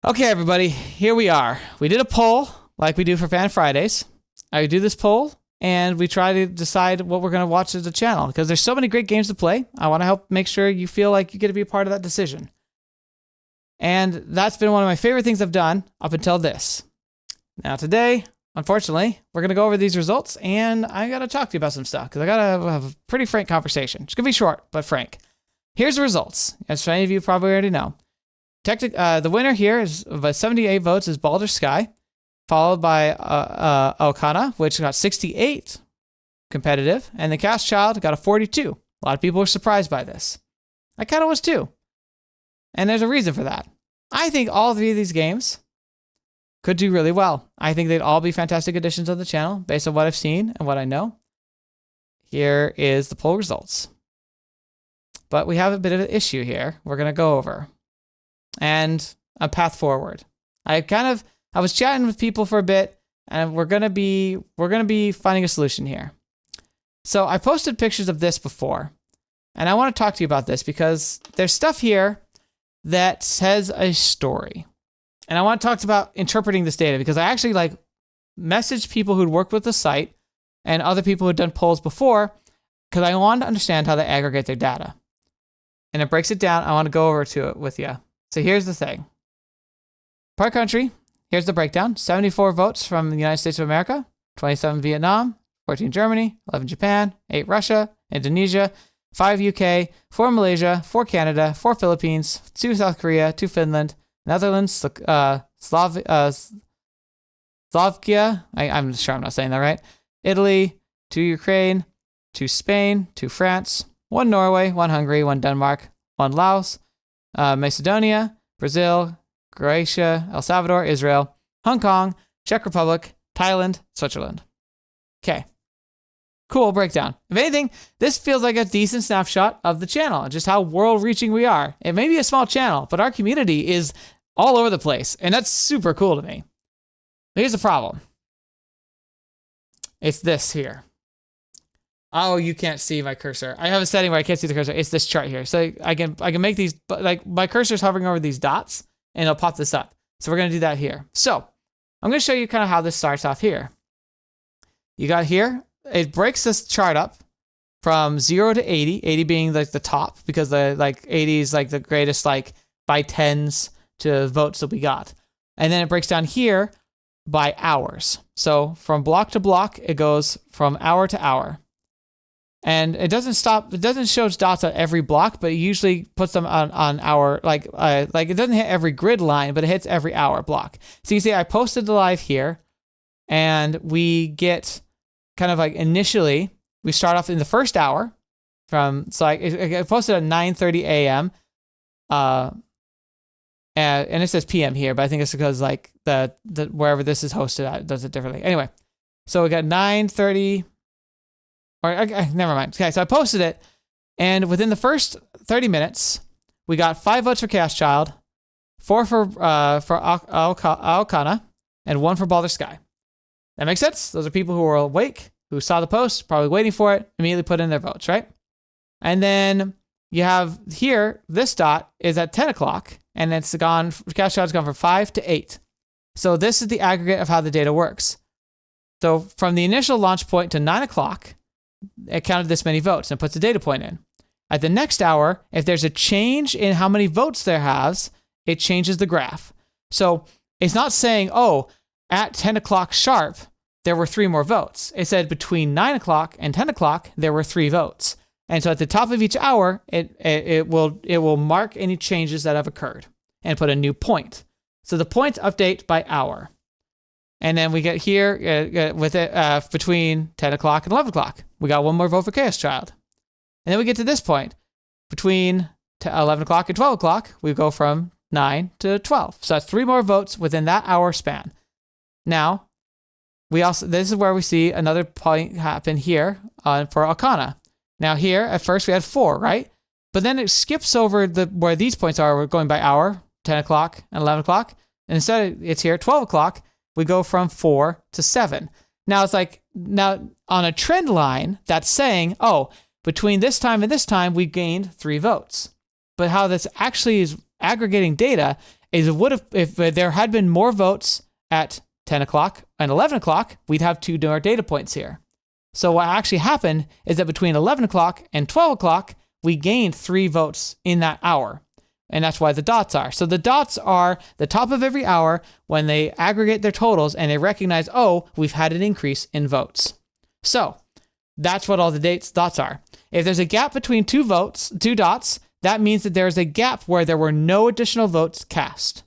Okay, everybody, here we are. We did a poll like we do for Fan Fridays. I do this poll and we try to decide what we're going to watch as a channel because there's so many great games to play. I want to help make sure you feel like you get to be a part of that decision. And that's been one of my favorite things I've done up until this. Now today, unfortunately, we're going to go over these results and I got to talk to you about some stuff because I got to have a pretty frank conversation. It's going to be short, but frank. Here's the results. As many of you probably already know. The winner here is with 78 votes is Baldur's Sky, followed by Okana, which got 68 competitive, and the Cast Child got a 42. A lot of people were surprised by this. I kind of was too. And there's a reason for that. I think all three of these games could do really well. I think they'd all be fantastic additions to the channel based on what I've seen and what I know. Here is the poll results. But we have a bit of an issue here we're going to go over. And a path forward. I was chatting with people for a bit, and we're gonna be finding a solution here. So I posted pictures of this before, and I want to talk to you about this because there's stuff here that says a story, and I want to talk about interpreting this data because I actually messaged people who'd worked with the site and other people who'd done polls before because I wanted to understand how they aggregate their data, and it breaks it down. I want to go over to it with you. So here's the thing. Per country, here's the breakdown. 74 votes from the United States of America, 27 Vietnam, 14 Germany, 11 Japan, 8 Russia, Indonesia, 5 UK, 4 Malaysia, 4 Canada, 4 Philippines, 2 South Korea, 2 Finland, Netherlands, Slovakia, I'm sure I'm not saying that right, Italy, 2 Ukraine, 2 Spain, 2 France, 1 Norway, 1 Hungary, 1 Denmark, 1 Laos, Macedonia, Brazil, Croatia, El Salvador, Israel, Hong Kong, Czech Republic, Thailand, Switzerland. Okay. Cool breakdown. If anything, this feels like a decent snapshot of the channel, just how world-reaching we are. It may be a small channel, but our community is all over the place, and that's super cool to me. But here's the problem. It's this here. Oh, you can't see my cursor. I have a setting where I can't see the cursor. It's this chart here. So I can make these, like my cursor's hovering over these dots and it'll pop this up. So we're going to do that here. So I'm going to show you kind of how this starts off here. You got here, it breaks this chart up from 0 to 80, 80 being like the top because the 80 is like the greatest by tens to votes that we got. And then it breaks down here by hours. So from block to block, it goes from hour to hour. And it doesn't stop. It doesn't show dots at every block, but it usually puts them on hour. It doesn't hit every grid line, but it hits every hour block. So you see, I posted the live here, and we get kind of initially we start off in the first hour I posted at 9:30 a.m. And it says p.m. here, but I think it's because the wherever this is hosted at does it differently. Anyway, so we got 9:30. Never mind. Okay, so I posted it, and within the first 30 minutes, we got 5 votes for Cast Child, 4 for Okana, and 1 for Baldur's Sky. That makes sense? Those are people who were awake, who saw the post, probably waiting for it, immediately put in their votes, right? And then you have here, this dot is at 10 o'clock, and it's gone, Cast Child's gone from 5 to 8. So this is the aggregate of how the data works. So from the initial launch point to 9 o'clock, it counted this many votes and puts a data point in. At the next hour, if there's a change in how many votes there has, it changes the graph. So it's not saying, oh, at 10 o'clock sharp, there were 3 more votes. It said between 9 o'clock and 10 o'clock, there were 3 votes. And so at the top of each hour, it will mark any changes that have occurred and put a new point. So the points update by hour. And then we get here with it between 10 o'clock and 11 o'clock. We got 1 more vote for Chaos Child. And then we get to this point. Between 11 o'clock and 12 o'clock, we go from 9 to 12. So that's 3 more votes within that hour span. Now, this is where we see another point happen here for Okana. Now here, at first we had 4, right? But then it skips over where these points are. We're going by hour, 10 o'clock and 11 o'clock. And instead it's here at 12 o'clock. We go from 4 to 7. Now it's now on a trend line, that's saying, oh, between this time and this time, we gained 3 votes. But how this actually is aggregating data is it would have, if there had been more votes at 10 o'clock and 11 o'clock, we'd have 2 more data points here. So what actually happened is that between 11 o'clock and 12 o'clock, we gained 3 votes in that hour. And that's why the dots are. So the dots are the top of every hour when they aggregate their totals and they recognize, oh, we've had an increase in votes. So that's what all the dots are. If there's a gap between 2 dots, that means that there's a gap where there were no additional votes cast.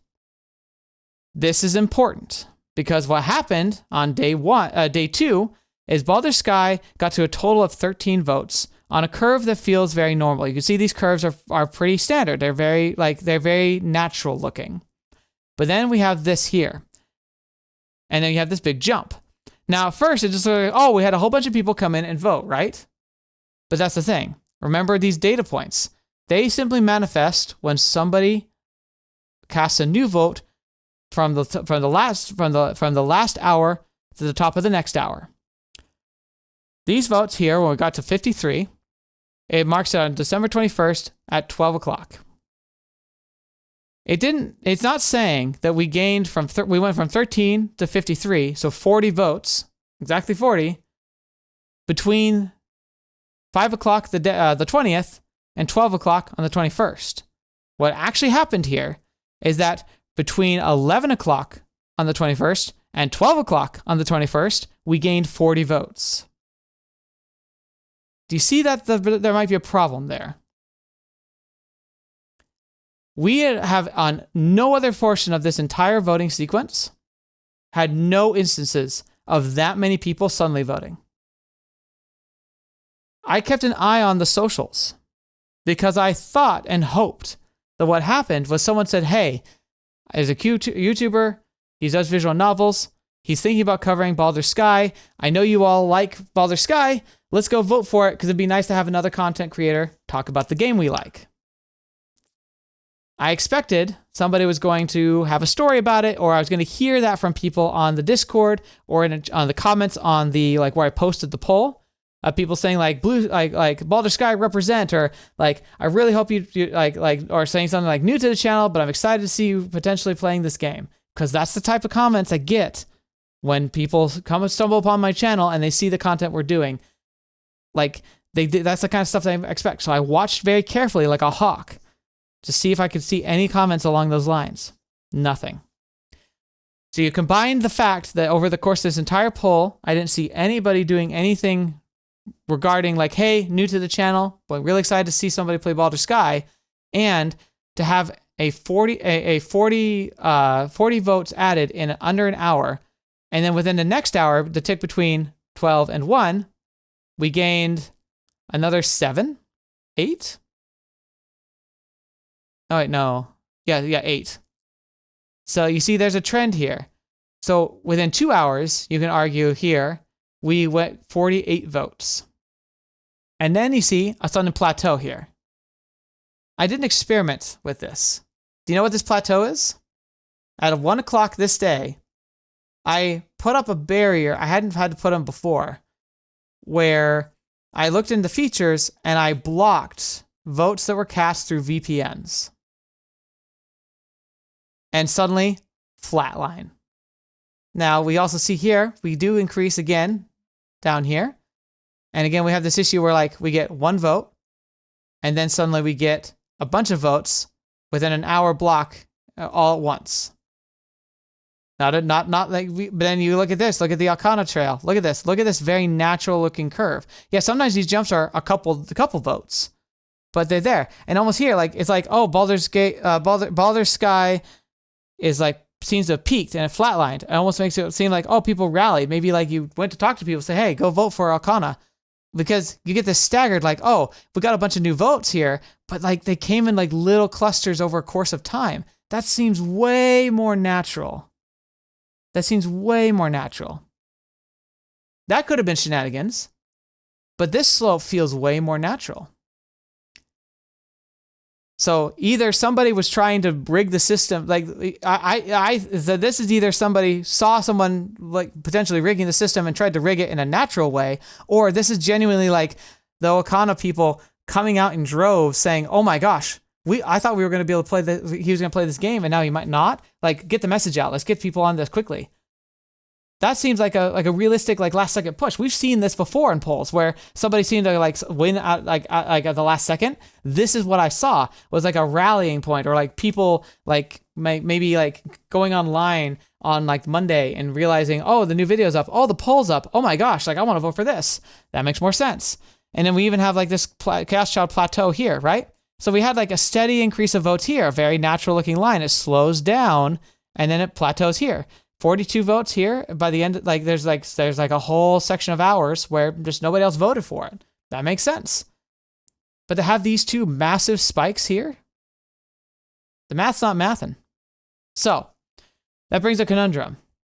This is important because what happened on day 2 is Baldur's Sky got to a total of 13 votes on a curve that feels very normal. You can see these curves are pretty standard. They're very natural looking. But then we have this here. And then you have this big jump. Now, at first, it's just like, oh, we had a whole bunch of people come in and vote, right? But that's the thing. Remember these data points. They simply manifest when somebody casts a new vote from the last hour to the top of the next hour. These votes here, when we got to 53, it marks it on December 21st at 12 o'clock. It's not saying that we gained we went from 13 to 53, so 40 votes, exactly 40, between 5 o'clock the 20th and 12 o'clock on the 21st. What actually happened here is that between 11 o'clock on the 21st and 12 o'clock on the 21st, we gained 40 votes. Do you see that there might be a problem there? We have, on no other portion of this entire voting sequence, had no instances of that many people suddenly voting. I kept an eye on the socials because I thought and hoped that what happened was someone said, hey, there's a YouTuber, he does visual novels, he's thinking about covering Baldur's Sky. I know you all like Baldur's Sky. Let's go vote for it because it'd be nice to have another content creator talk about the game we like. I expected somebody was going to have a story about it, or I was going to hear that from people on the Discord or on the comments on the where I posted the poll. People saying like Baldur's Sky represent, or like I really hope you or saying something like new to the channel, but I'm excited to see you potentially playing this game, because that's the type of comments I get when people come and stumble upon my channel and they see the content we're doing. That's the kind of stuff that I expect. So I watched very carefully like a hawk to see if I could see any comments along those lines. Nothing. So you combine the fact that over the course of this entire poll, I didn't see anybody doing anything regarding like, hey, new to the channel, but really excited to see somebody play Baldur's Sky, and to have a 40 votes added in under an hour, and then within the next hour, the tick between 12 and 1, we gained another 7, 8. Oh wait, no, yeah, 8. So you see, there's a trend here. So within 2 hours, you can argue here, we went 48 votes. And then you see a sudden plateau here. I didn't experiment with this. Do you know what this plateau is? At 1 o'clock this day, I put up a barrier I hadn't had to put on before, where I looked into features and I blocked votes that were cast through VPNs. And suddenly, flatline. Now, we also see here, we do increase again down here. And again, we have this issue where we get 1 vote, and then suddenly we get a bunch of votes within an hour block all at once. But then you look at this, look at the Arcana trail. Look at this very natural looking curve. Yeah, sometimes these jumps are a couple votes, but they're there. And almost here, it's like, oh, Baldur's Sky is seems to have peaked and it flatlined. It almost makes it seem like, oh, people rallied. Maybe you went to talk to people, say, hey, go vote for Arcana. Because you get this staggered, oh, we got a bunch of new votes here, but they came in little clusters over a course of time. That seems way more natural. That could have been shenanigans, but this slope feels way more natural. So either somebody was trying to rig the system, this is either somebody saw someone potentially rigging the system and tried to rig it in a natural way, or this is genuinely the Okana people coming out in droves saying, oh my gosh, I thought we were going to be able to he was going to play this game, and now he might not. Like, get the message out. Let's get people on this quickly. That seems like a realistic, like, last second push. We've seen this before in polls where somebody seemed to like win at at the last second. This is what I saw was like a rallying point, or like people like maybe like going online on like Monday and realizing, oh, the new video's up, oh, the poll's up, oh my gosh, like I want to vote for this. That makes more sense. And then we even have like this Chaos Child plateau here, right? So we had like a steady increase of votes here, a very natural looking line. It slows down and then it plateaus here. 42 votes here. By the end, like there's like a whole section of hours where just nobody else voted for it. That makes sense. But to have these two massive spikes here, the math's not mathing. So that brings a conundrum,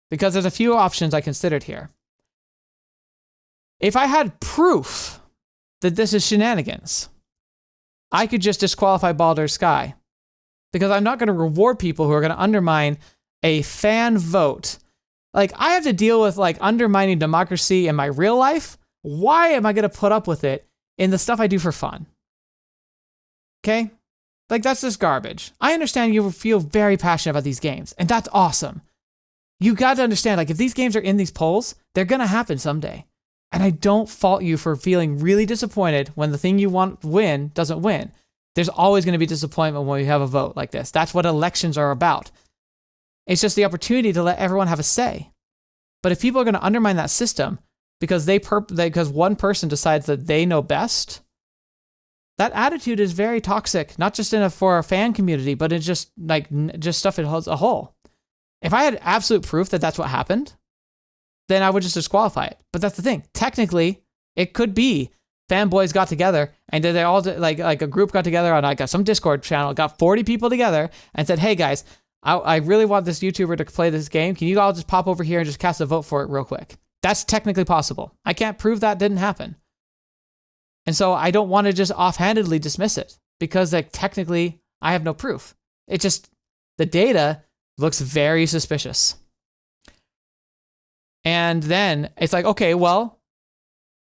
because there's a few options I considered here. If I had proof that this is shenanigans, I could just disqualify Baldur's Sky, because I'm not going to reward people who are going to undermine a fan vote. Like, I have to deal with like undermining democracy in my real life. Why am I going to put up with it in the stuff I do for fun? Okay? Like, that's just garbage. I understand you feel very passionate about these games, and that's awesome. You got to understand, like, if these games are in these polls, they're going to happen someday. And I don't fault you for feeling really disappointed when the thing you want to win doesn't win. There's always going to be disappointment when you have a vote like this. That's what elections are about. It's just the opportunity to let everyone have a say. But if people are going to undermine that system because because one person decides that they know best, that attitude is very toxic, not just for a fan community, but it's just stuff as a whole. If I had absolute proof that that's what happened, then I would just disqualify it. But that's the thing. Technically, it could be fanboys got together and they all like a group got together on like some Discord channel, got 40 people together and said, "Hey guys, I really want this YouTuber to play this game. Can you all just pop over here and just cast a vote for it real quick?" That's technically possible. I can't prove that didn't happen. And so I don't want to just offhandedly dismiss it because like technically I have no proof. It just, the data looks very suspicious. And then it's like, okay, well,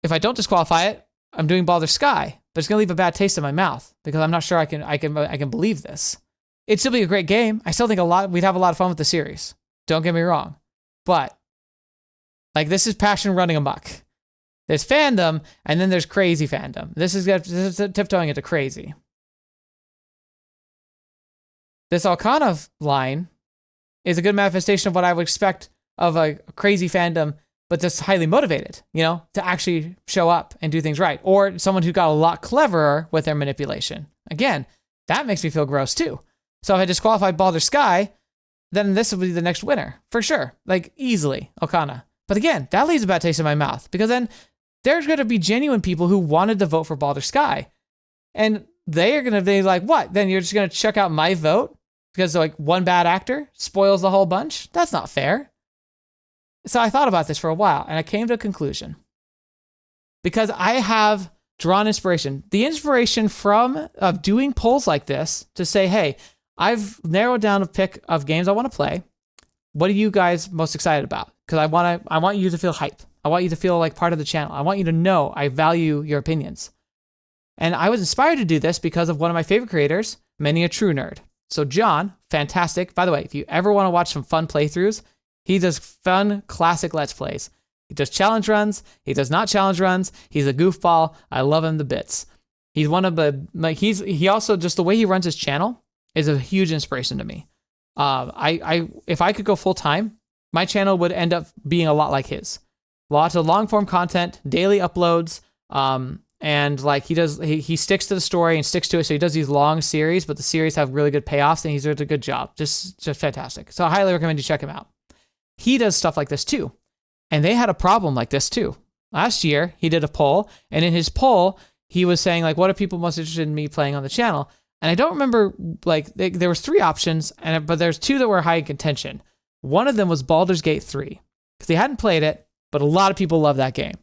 if I don't disqualify it, I'm doing Baldur's Sky, but it's going to leave a bad taste in my mouth because I'm not sure I can believe this. It'd still be a great game. I still think we'd have a lot of fun with the series. Don't get me wrong. But like, this is passion running amok. There's fandom, and then there's crazy fandom. This is tiptoeing into crazy. This Alcana line is a good manifestation of what I would expect of a crazy fandom, but just highly motivated, to actually show up and do things right. Or someone who got a lot cleverer with their manipulation. Again, that makes me feel gross too. So if I disqualified Baldur's Sky, then this would be the next winner, for sure. Like, easily, Alcana. But again, that leaves a bad taste in my mouth, because then there's going to be genuine people who wanted to vote for Baldur's Sky. And they are going to be like, what? Then you're just going to check out my vote? Because like one bad actor spoils the whole bunch? That's not fair. So I thought about this for a while, and I came to a conclusion. Because I have drawn inspiration. The inspiration of doing polls like this to say, hey, I've narrowed down a pick of games I want to play. What are you guys most excited about? Because I want you to feel hype. I want you to feel like part of the channel. I want you to know I value your opinions. And I was inspired to do this because of one of my favorite creators, Many a True Nerd. So John, fantastic. By the way, if you ever want to watch some fun playthroughs, he does fun, classic Let's Plays. He does challenge runs. He does not challenge runs. He's a goofball. I love him to bits. He's one of the, like, he also, just the way he runs his channel is a huge inspiration to me. If I could go full time, my channel would end up being a lot like his. Lots of long form content, daily uploads, and like he sticks to the story and sticks to it. So he does these long series, but the series have really good payoffs, and he's doing a good job. Just fantastic. So I highly recommend you check him out. He does stuff like this too, and they had a problem like this too. Last year, he did a poll, and in his poll, he was saying like, "What are people most interested in me playing on the channel?" And I don't remember, like, there was 3 options, but there's 2 that were high in contention. One of them was Baldur's Gate 3, because he hadn't played it, but a lot of people love that game.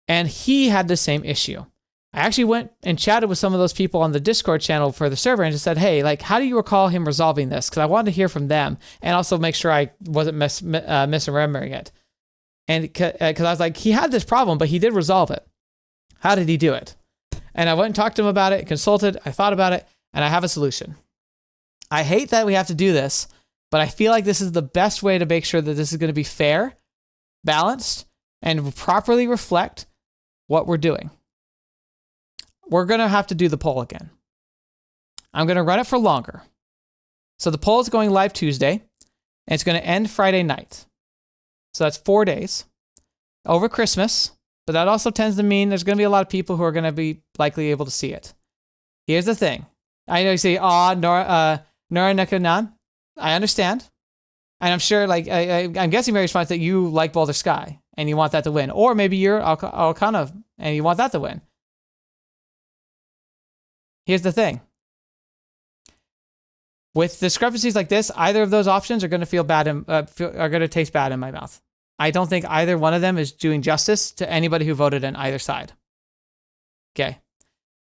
And he had the same issue. I actually went and chatted with some of those people on the Discord channel for the server and just said, hey, like, how do you recall him resolving this? Because I wanted to hear from them and also make sure I wasn't misremembering it. And because I was like, he had this problem, but he did resolve it. How did he do it? And I went and talked to him about it, consulted, I thought about it, and I have a solution. I hate that we have to do this, but I feel like this is the best way to make sure that this is going to be fair, balanced, and properly reflect what we're doing. We're going to have to do the poll again. I'm going to run it for longer. So the poll is going live Tuesday, and it's going to end Friday night. So that's 4 days over Christmas, but that also tends to mean there's going to be a lot of people who are going to be likely able to see it. Here's the thing. I know you say, Nora Nekanan. I understand. And I'm sure, like, I'm guessing my response that you like Boulder Sky and you want that to win. Or maybe you're Alcana and you want that to win. Here's the thing. With discrepancies like this, either of those options are going to feel bad and are going to taste bad in my mouth. I don't think either one of them is doing justice to anybody who voted on either side. Okay.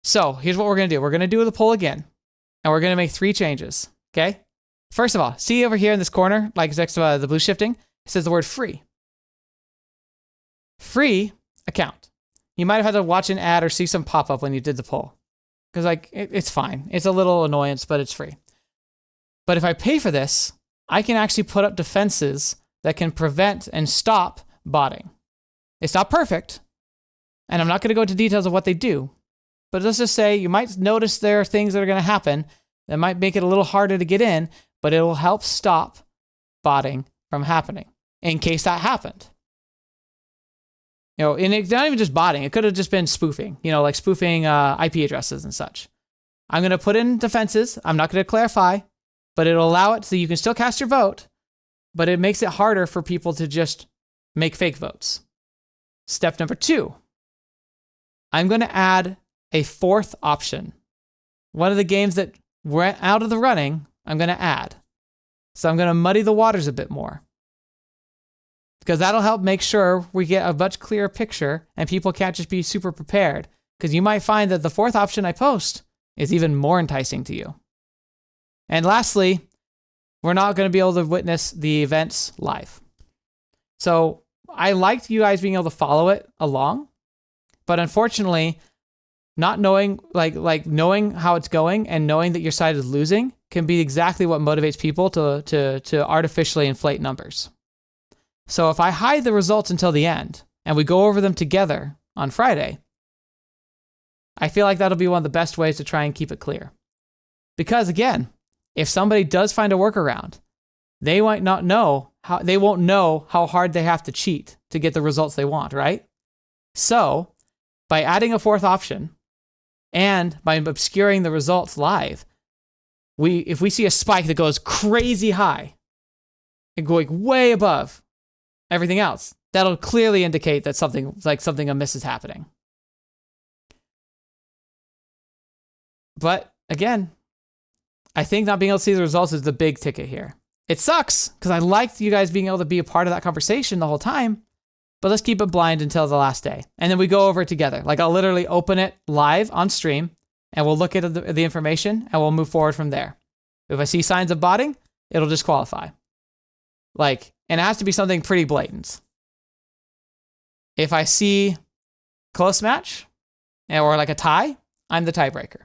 So here's what we're going to do. We're going to do the poll again, and we're going to make 3 changes. Okay. First of all, see over here in this corner, like next to the blue shifting, it says the word free. Free account. You might have had to watch an ad or see some pop up when you did the poll. Because like it's fine. It's a little annoyance, but it's free. But if I pay for this, I can actually put up defenses that can prevent and stop botting. It's not perfect, and I'm not going to go into details of what they do, but let's just say you might notice there are things that are going to happen that might make it a little harder to get in, but it will help stop botting from happening in case that happened. You know, and it's not even just botting. It could have just been spoofing, you know, like spoofing IP addresses and such. I'm going to put in defenses. I'm not going to clarify, but it'll allow it so you can still cast your vote, but it makes it harder for people to just make fake votes. Step number 2, I'm going to add a 4th option. One of the games that went out of the running, I'm going to add. So I'm going to muddy the waters a bit more, because that'll help make sure we get a much clearer picture and people can't just be super prepared, because you might find that the 4th option I post is even more enticing to you. And lastly, we're not going to be able to witness the events live. So I liked you guys being able to follow it along, but unfortunately, not knowing knowing how it's going and knowing that your side is losing can be exactly what motivates people to artificially inflate numbers. So if I hide the results until the end and we go over them together on Friday, I feel like that'll be one of the best ways to try and keep it clear. Because again, if somebody does find a workaround, they won't know how hard they have to cheat to get the results they want, right? So by adding a 4th option and by obscuring the results live, if we see a spike that goes crazy high and going way above everything else, that'll clearly indicate that something amiss is happening. But again, I think not being able to see the results is the big ticket here. It sucks because I liked you guys being able to be a part of that conversation the whole time, but let's keep it blind until the last day. And then we go over it together. Like I'll literally open it live on stream and we'll look at the information and we'll move forward from there. If I see signs of botting, it'll disqualify. And it has to be something pretty blatant. If I see close match or like a tie, I'm the tiebreaker.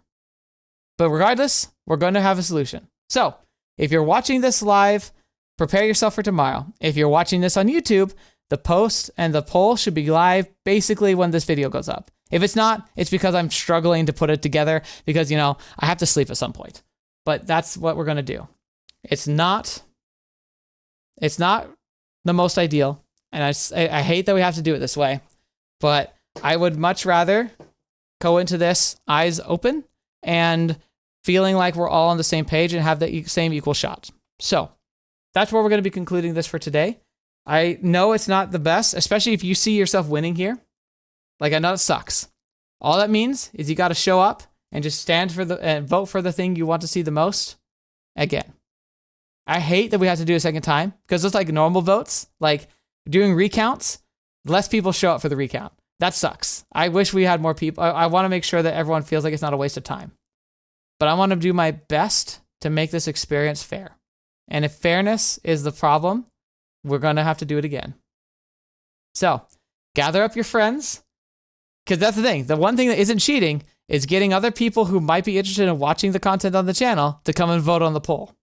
But regardless, we're going to have a solution. So if you're watching this live, prepare yourself for tomorrow. If you're watching this on YouTube, the post and the poll should be live basically when this video goes up. If it's not, it's because I'm struggling to put it together because, I have to sleep at some point. But that's what we're going to do. It's not the most ideal, and I hate that we have to do it this way, but I would much rather go into this eyes open and feeling like we're all on the same page and have the same equal shots. So that's where we're going to be concluding this for today. I know it's not the best, especially if you see yourself winning here. I know it sucks. All that means is you got to show up and just stand for and vote for the thing you want to see the most. Again, I hate that we have to do a second time because it's like normal votes, like doing recounts, less people show up for the recount. That sucks. I wish we had more people. I want to make sure that everyone feels like it's not a waste of time. But I want to do my best to make this experience fair. And if fairness is the problem, we're going to have to do it again. So gather up your friends, because that's the thing. The one thing that isn't cheating is getting other people who might be interested in watching the content on the channel to come and vote on the poll.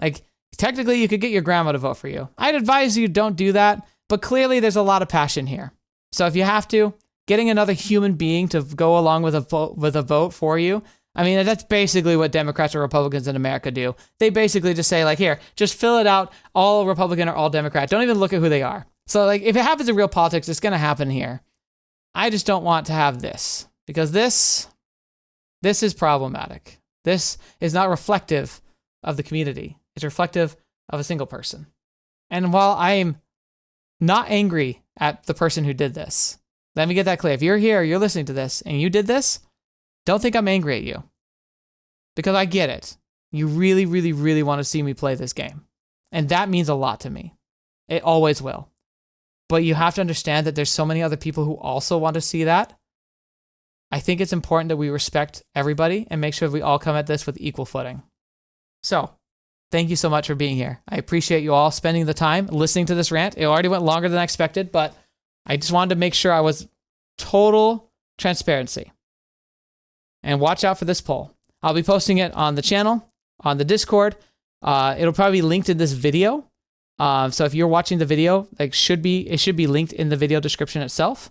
Like, technically, you could get your grandma to vote for you. I'd advise you don't do that, but clearly there's a lot of passion here. So if you have to, getting another human being to go along with a vote for you, I mean, that's basically what Democrats or Republicans in America do. They basically just say, like, here, just fill it out, all Republican or all Democrat. Don't even look at who they are. So, like, if it happens in real politics, it's going to happen here. I just don't want to have this, because this is problematic. This is not reflective of the community. It's reflective of a single person. And while I'm not angry at the person who did this, let me get that clear. If you're here, you're listening to this, and you did this, don't think I'm angry at you. Because I get it. You really, really, really want to see me play this game. And that means a lot to me. It always will. But you have to understand that there's so many other people who also want to see that. I think it's important that we respect everybody and make sure we all come at this with equal footing. So, thank you so much for being here. I appreciate you all spending the time listening to this rant. It already went longer than I expected, but I just wanted to make sure I was total transparency. And watch out for this poll. I'll be posting it on the channel, on the Discord. It'll probably be linked in this video. So if you're watching the video, it should be linked in the video description itself.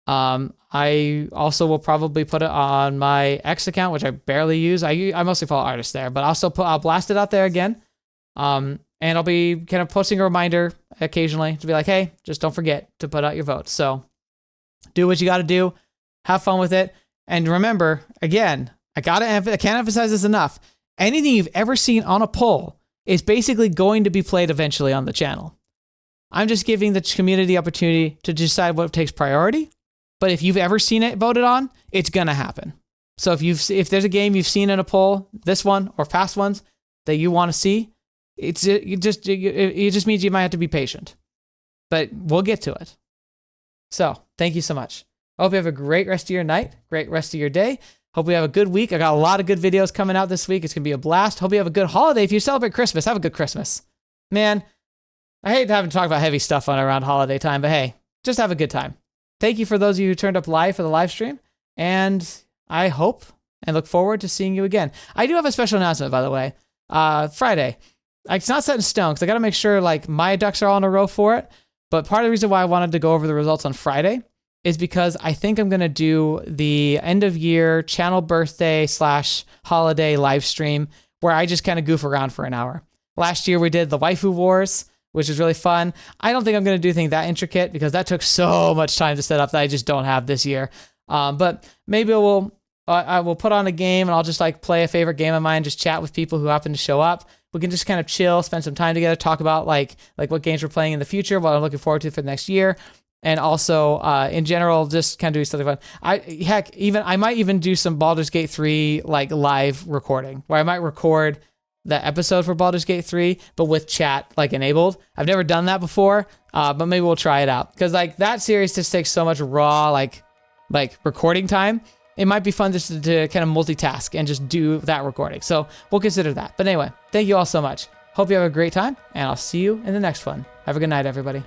I also will probably put it on my X account, which I barely use. I mostly follow artists there, but I'll blast it out there again. And I'll be kind of posting a reminder occasionally to be like, hey, just don't forget to put out your votes. So do what you got to do. Have fun with it. And remember, again, I can't emphasize this enough. Anything you've ever seen on a poll is basically going to be played eventually on the channel. I'm just giving the community opportunity to decide what takes priority. But if you've ever seen it voted on, it's going to happen. So if there's a game you've seen in a poll, this one or past ones that you want to see, it just means you might have to be patient. But we'll get to it. So thank you so much. I hope you have a great rest of your night, great rest of your day. Hope you have a good week. I got a lot of good videos coming out this week. It's going to be a blast. Hope you have a good holiday. If you celebrate Christmas, have a good Christmas. Man, I hate having to talk about heavy stuff around holiday time, but hey, just have a good time. Thank you for those of you who turned up live for the live stream, and I hope and look forward to seeing you again. I do have a special announcement, by the way. Friday. It's not set in stone because I got to make sure like my ducks are all in a row for it, but part of the reason why I wanted to go over the results on Friday is because I think I'm going to do the end of year channel birthday / holiday live stream where I just kind of goof around for an hour. Last year we did the waifu wars, which is really fun. I don't think I'm going to do anything that intricate because that took so much time to set up that I just don't have this year. But maybe I will put on a game and I'll just like play a favorite game of mine, just chat with people who happen to show up. We can just kind of chill, spend some time together, talk about like what games we're playing in the future, what I'm looking forward to for the next year. And also, in general, just kind of do something fun. I might even do some Baldur's Gate 3 like live recording, where I might record the episode for Baldur's Gate 3, but with chat like enabled. I've never done that before, but maybe we'll try it out because like that series just takes so much raw like recording time. It might be fun just to kind of multitask and just do that recording. So we'll consider that. But anyway, thank you all so much. Hope you have a great time, and I'll see you in the next one. Have a good night, everybody.